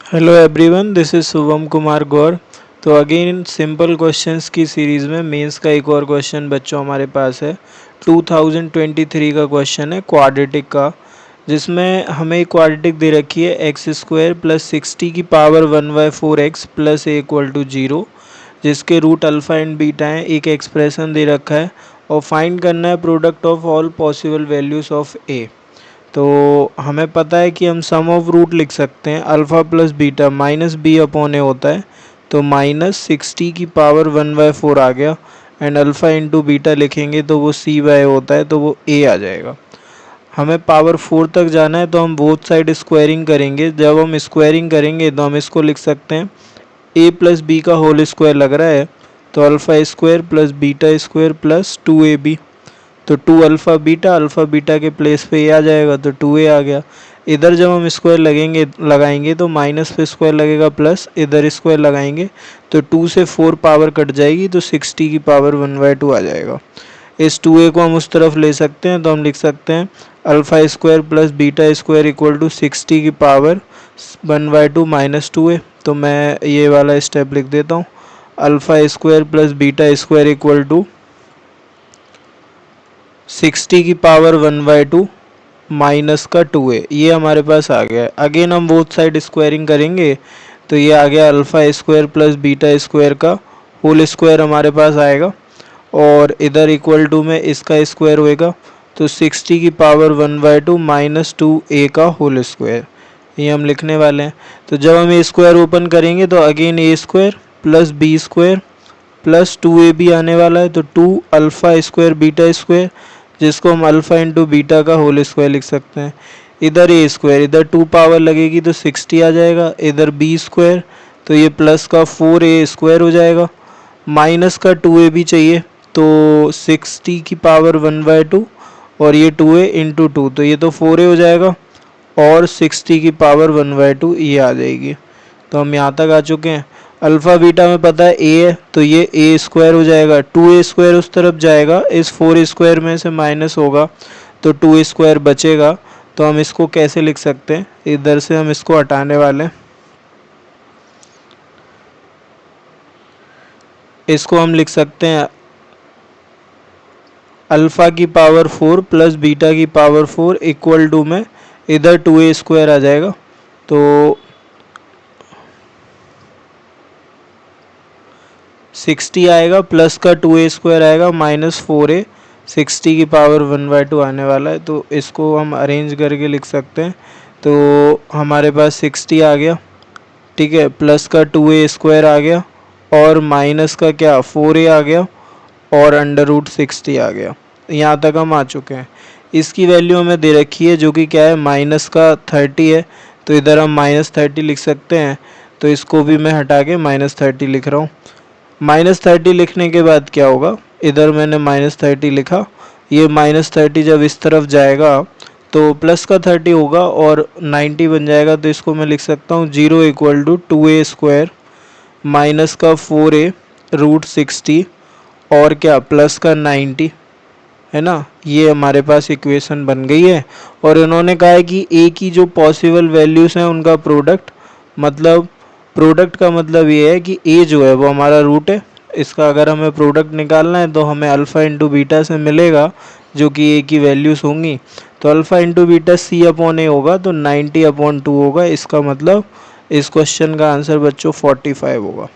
Hello everyone, this is Shubham Kumar Gaur. तो again simple questions की series में मेंस का एक और क्वेश्चन बच्चों हमारे पास है। 2023 का क्वेश्चन है क्वाड्रेटिक का, जिसमें हमें क्वाड्रेटिक दे रखी है एक्स स्क्वायर प्लस 60 की power 1/4x plus a equal to 0, जिसके रूट अल्फ़ा एंड बीटा हैं। एक एक्सप्रेशन दे रखा है और फाइंड करना है product of all possible values of A. तो हमें पता है कि हम सम ऑफ रूट लिख सकते हैं alpha plus beta minus B upon A होता है, तो -60 की पावर 1/4 आ गया। एंड अल्फ़ा इंटू बीटा लिखेंगे तो वो c/a होता है, तो वो a आ जाएगा। हमें पावर 4 तक जाना है तो हम बोथ साइड स्क्वायरिंग करेंगे। जब हम स्क्वायरिंग करेंगे तो हम इसको लिख सकते हैं a प्लस बी का होल स्क्वायर लग रहा है, तो alpha square plus beta square plus 2ab। तो 2 अल्फ़ा बीटा के प्लेस पे ए आ जाएगा, तो 2a आ गया। इधर जब हम स्क्वायर लगाएंगे तो माइनस पे स्क्वायर लगेगा प्लस, इधर स्क्वायर लगाएंगे तो 2 से 4 पावर कट जाएगी, तो 60 की पावर 1/2 आ जाएगा। इस 2a को हम उस तरफ ले सकते हैं, तो हम लिख सकते हैं alpha square plus beta square equal to 60 की पावर 1/2 माइनस 2a। तो मैं ये वाला स्टेप लिख देता हूँ, alpha square plus beta square equal to 60 की पावर 1/2 माइनस का 2a, ये हमारे पास आ गया है। अगेन हम बोथ साइड स्क्वायरिंग करेंगे तो ये आ गया alpha square plus beta square का होल स्क्वायर हमारे पास आएगा, और इधर इक्वल टू में इसका स्क्वायर होएगा, तो 60 की पावर 1/2 माइनस 2a का होल स्क्वायर, ये हम लिखने वाले हैं। तो जब हम ए स्क्वायर ओपन करेंगे तो again A square plus B square plus 2ab आने वाला है, तो 2 अल्फ़ा स्क्वायर बीटा स्क्वायर, जिसको हम अल्फ़ा इंटू बीटा का होल स्क्वायर लिख सकते हैं। इधर ए स्क्वायर, इधर 2 पावर लगेगी तो 60 आ जाएगा। इधर बी स्क्वायर, तो ये प्लस का 4a स्क्वायर हो जाएगा, माइनस का 2ab चाहिए, तो 60 की पावर 1/2 और ये 2a इंटू 2, तो ये तो 4a हो जाएगा, और 60 की पावर 1/2 ये आ जाएगी। तो हम यहाँ तक आ चुके हैं। अल्फ़ा बीटा में पता है ए है, तो ये ए स्क्वायर हो जाएगा, 2a स्क्वायर उस तरफ जाएगा, इस 4 स्क्वायर में से माइनस होगा तो 2 स्क्वायर बचेगा। तो हम इसको कैसे लिख सकते हैं, इधर से हम इसको हटाने वाले हैं, इसको हम लिख सकते हैं अल्फ़ा की पावर 4 प्लस बीटा की पावर 4 इक्वल टू में इधर 2a स्क्वायर आ जाएगा, तो 60 आएगा, प्लस का 2a स्क्वायर आएगा माइनस 4a, 60 की पावर 1/2 आने वाला है। तो इसको हम अरेंज करके लिख सकते हैं, तो हमारे पास 60 आ गया, ठीक है, प्लस का 2a स्क्वायर आ गया, और माइनस का क्या 4a आ गया, और अंडर रूट 60 आ गया। यहाँ तक हम आ चुके हैं। इसकी वैल्यू हमें दे रखी है जो कि क्या है, माइनस का 30 है, तो इधर हम -30 लिख सकते हैं। तो इसको भी मैं हटा के -30 लिख रहा हूँ। -30 लिखने के बाद क्या होगा, इधर मैंने -30 लिखा, ये -30 जब इस तरफ जाएगा तो प्लस का 30 होगा और 90 बन जाएगा, तो इसको मैं लिख सकता हूँ 0 equal to 2a square minus का 4a रूट 60 और क्या प्लस का 90, है ना। ये हमारे पास इक्वेशन बन गई है। और इन्होंने कहा है कि a की जो पॉसिबल वैल्यूज़ हैं उनका प्रोडक्ट, मतलब प्रोडक्ट का मतलब ये है कि a जो है वो हमारा रूट है, इसका अगर हमें प्रोडक्ट निकालना है तो हमें अल्फ़ा इंटू बीटा से मिलेगा जो कि a की वैल्यूज़ होंगी। तो अल्फ़ा इंटू बीटा c/a होगा, तो 90/2 होगा। इसका मतलब इस क्वेश्चन का आंसर बच्चों 45 होगा।